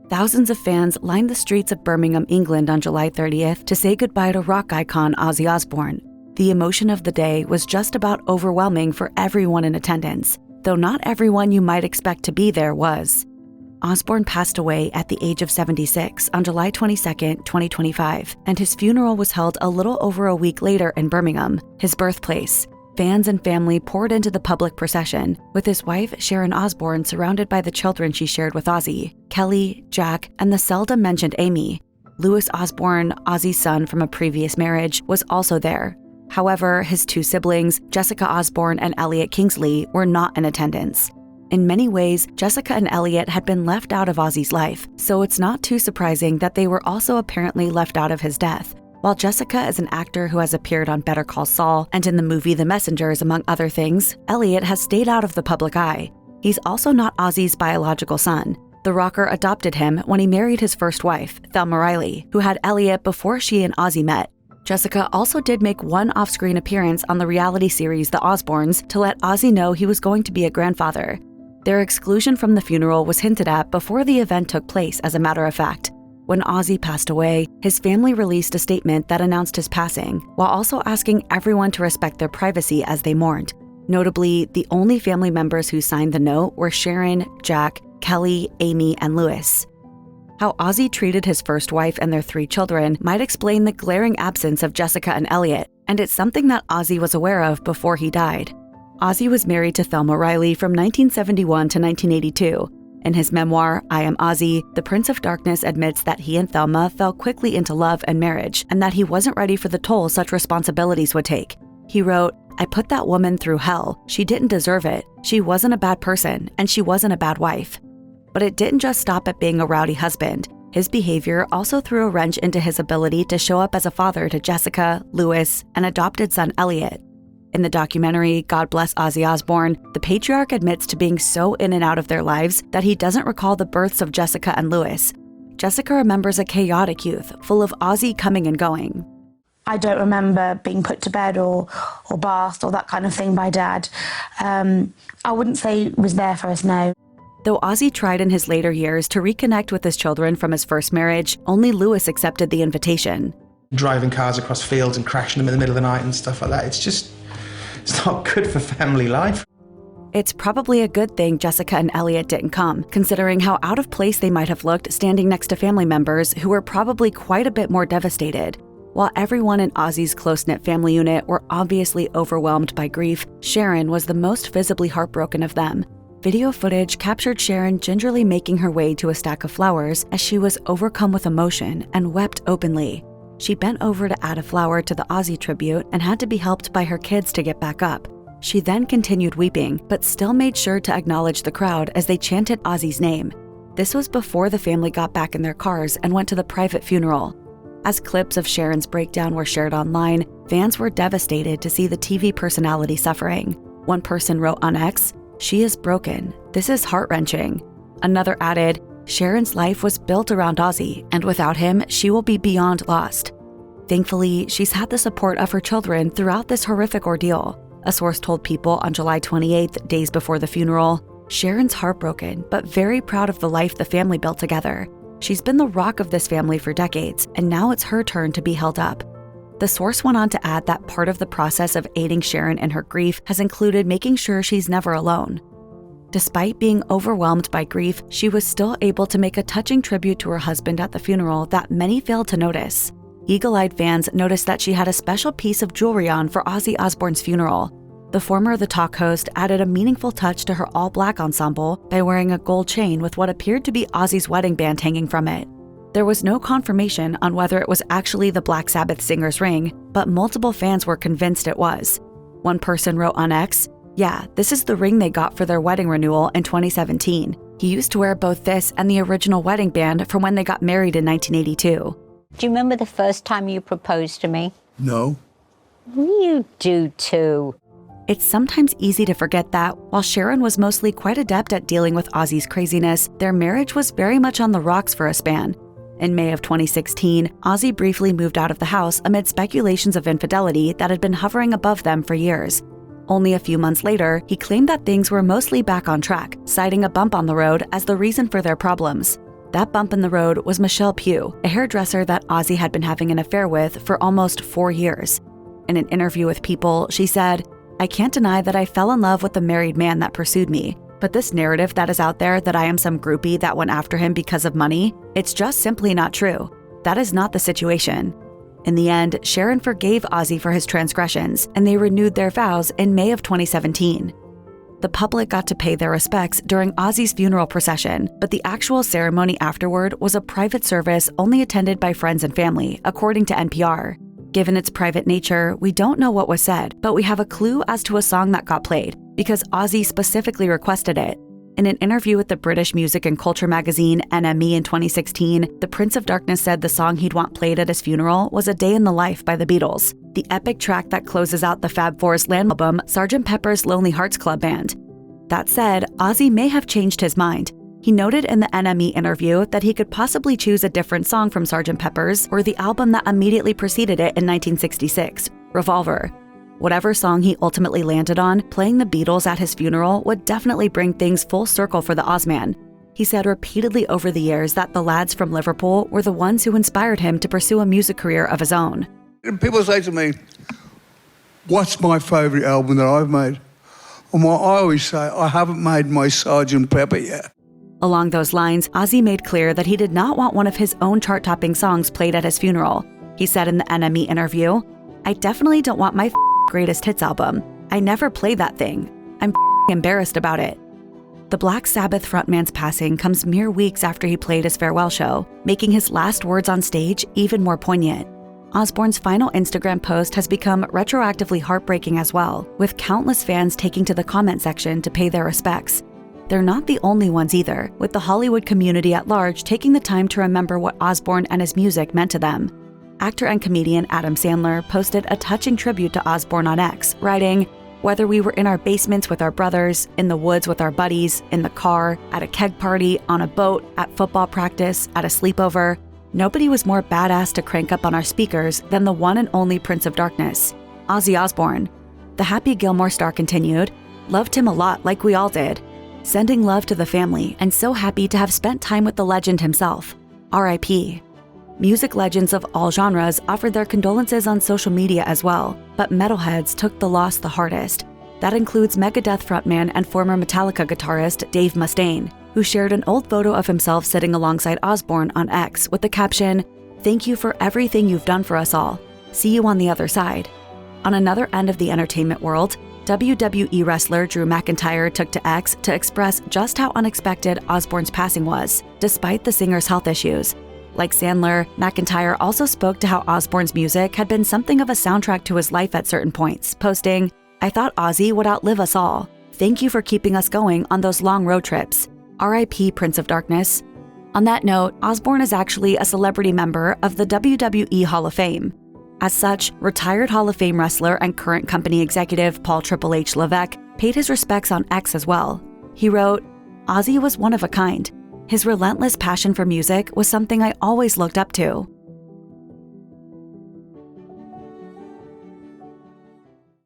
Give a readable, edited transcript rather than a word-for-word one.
Thousands of fans lined the streets of Birmingham, England on July 30th to say goodbye to rock icon Ozzy Osbourne. The emotion of the day was just about overwhelming for everyone in attendance, though not everyone you might expect to be there was. Osbourne passed away at the age of 76 on July 22, 2025, and his funeral was held a little over a week later in Birmingham, his birthplace. Fans and family poured into the public procession, with his wife Sharon Osbourne surrounded by the children she shared with Ozzy, Kelly, Jack, and the seldom mentioned Amy. Louis Osbourne, Ozzy's son from a previous marriage, was also there. However, his two siblings, Jessica Osbourne and Elliot Kingsley, were not in attendance. In many ways, Jessica and Elliot had been left out of Ozzy's life, so it's not too surprising that they were also apparently left out of his death. While Jessica is an actor who has appeared on Better Call Saul and in the movie The Messengers, among other things, Elliot has stayed out of the public eye. He's also not Ozzy's biological son. The rocker adopted him when he married his first wife, Thelma Riley, who had Elliot before she and Ozzy met. Jessica also did make one off-screen appearance on the reality series The Osbournes to let Ozzy know he was going to be a grandfather. Their exclusion from the funeral was hinted at before the event took place, as a matter of fact. When Ozzy passed away, his family released a statement that announced his passing, while also asking everyone to respect their privacy as they mourned. Notably, the only family members who signed the note were Sharon, Jack, Kelly, Amy, and Louis. How Ozzy treated his first wife and their 3 children might explain the glaring absence of Jessica and Elliot, and it's something that Ozzy was aware of before he died. Ozzy was married to Thelma Riley from 1971 to 1982. In his memoir, I Am Ozzy, the Prince of Darkness admits that he and Thelma fell quickly into love and marriage, and that he wasn't ready for the toll such responsibilities would take. He wrote, "I put that woman through hell. She didn't deserve it. She wasn't a bad person, and she wasn't a bad wife." But it didn't just stop at being a rowdy husband. His behavior also threw a wrench into his ability to show up as a father to Jessica, Louis, and adopted son Elliot. In the documentary, God Bless Ozzy Osbourne, the patriarch admits to being so in and out of their lives that he doesn't recall the births of Jessica and Louis. Jessica remembers a chaotic youth, full of Ozzy coming and going. I don't remember being put to bed or bathed or that kind of thing by Dad. I wouldn't say it was there for us, no. Though Ozzy tried in his later years to reconnect with his children from his first marriage, only Louis accepted the invitation. Driving cars across fields and crashing them in the middle of the night and stuff like that, it's not good for family life. It's probably a good thing Jessica and Elliot didn't come, considering how out of place they might have looked standing next to family members who were probably quite a bit more devastated. While everyone in Ozzy's close-knit family unit were obviously overwhelmed by grief, Sharon was the most visibly heartbroken of them. Video footage captured Sharon gingerly making her way to a stack of flowers as she was overcome with emotion and wept openly. She bent over to add a flower to the Ozzy tribute and had to be helped by her kids to get back up. She then continued weeping, but still made sure to acknowledge the crowd as they chanted Ozzy's name. This was before the family got back in their cars and went to the private funeral. As clips of Sharon's breakdown were shared online, fans were devastated to see the TV personality suffering. One person wrote on X, "She is broken. This is heart-wrenching." Another added, "Sharon's life was built around Ozzy, and without him, she will be beyond lost." Thankfully, she's had the support of her children throughout this horrific ordeal. A source told People on July 28th, days before the funeral, "Sharon's heartbroken, but very proud of the life the family built together. She's been the rock of this family for decades, and now it's her turn to be held up." The source went on to add that part of the process of aiding Sharon in her grief has included making sure she's never alone. Despite being overwhelmed by grief, she was still able to make a touching tribute to her husband at the funeral that many failed to notice. Eagle-eyed fans noticed that she had a special piece of jewelry on for Ozzy Osbourne's funeral. The former The Talk host added a meaningful touch to her all-black ensemble by wearing a gold chain with what appeared to be Ozzy's wedding band hanging from it. There was no confirmation on whether it was actually the Black Sabbath singer's ring, but multiple fans were convinced it was. One person wrote on X, "Yeah, this is the ring they got for their wedding renewal in 2017. He used to wear both this and the original wedding band from when they got married in 1982. Do you remember the first time you proposed to me? No. You do too. It's sometimes easy to forget that, while Sharon was mostly quite adept at dealing with Ozzy's craziness, their marriage was very much on the rocks for a span. In May of 2016, Ozzy briefly moved out of the house amid speculations of infidelity that had been hovering above them for years. Only a few months later, he claimed that things were mostly back on track, citing a bump on the road as the reason for their problems. That bump in the road was Michelle Pugh, a hairdresser that Ozzy had been having an affair with for almost 4 years. In an interview with People, she said, "I can't deny that I fell in love with the married man that pursued me. But this narrative that is out there that I am some groupie that went after him because of money, it's just simply not true. That is not the situation." In the end, Sharon forgave Ozzy for his transgressions, and they renewed their vows in May of 2017. The public got to pay their respects during Ozzy's funeral procession, but the actual ceremony afterward was a private service only attended by friends and family, according to NPR. Given its private nature, we don't know what was said, but we have a clue as to a song that got played, because Ozzy specifically requested it. In an interview with the British music and culture magazine NME in 2016, the Prince of Darkness said the song he'd want played at his funeral was A Day in the Life by the Beatles, the epic track that closes out the Fab Four's land album, Sgt. Pepper's Lonely Hearts Club Band. That said, Ozzy may have changed his mind. He noted in the NME interview that he could possibly choose a different song from Sgt. Pepper's or the album that immediately preceded it in 1966, Revolver. Whatever song he ultimately landed on, playing the Beatles at his funeral would definitely bring things full circle for the Ozman. He said repeatedly over the years that the lads from Liverpool were the ones who inspired him to pursue a music career of his own. People say to me, "What's my favourite album that I've made?" And what I always say, I haven't made my Sgt. Pepper yet. Along those lines, Ozzy made clear that he did not want one of his own chart-topping songs played at his funeral. He said in the NME interview, "I definitely don't want my greatest hits album. I never played that thing. I'm embarrassed about it." The Black Sabbath frontman's passing comes mere weeks after he played his farewell show, making his last words on stage even more poignant. Osbourne's final Instagram post has become retroactively heartbreaking as well, with countless fans taking to the comment section to pay their respects. They're not the only ones either, with the Hollywood community at large taking the time to remember what Osbourne and his music meant to them. Actor and comedian Adam Sandler posted a touching tribute to Osbourne on X, writing, "Whether we were in our basements with our brothers, in the woods with our buddies, in the car, at a keg party, on a boat, at football practice, at a sleepover, nobody was more badass to crank up on our speakers than the one and only Prince of Darkness, Ozzy Osbourne." The Happy Gilmore star continued, "Loved him a lot like we all did. Sending love to the family and so happy to have spent time with the legend himself. R.I.P." Music legends of all genres offered their condolences on social media as well, but metalheads took the loss the hardest. That includes Megadeth frontman and former Metallica guitarist Dave Mustaine, who shared an old photo of himself sitting alongside Osbourne on X with the caption, "Thank you for everything you've done for us all. See you on the other side." On another end of the entertainment world, WWE wrestler Drew McIntyre took to X to express just how unexpected Osbourne's passing was, despite the singer's health issues. Like Sandler, McIntyre also spoke to how Osbourne's music had been something of a soundtrack to his life at certain points, posting, "I thought Ozzy would outlive us all. Thank you for keeping us going on those long road trips. R.I.P. Prince of Darkness." On that note, Osbourne is actually a celebrity member of the WWE Hall of Fame. As such, retired Hall of Fame wrestler and current company executive Paul Triple H Levesque paid his respects on X as well. He wrote, "Ozzy was one of a kind. His relentless passion for music was something I always looked up to.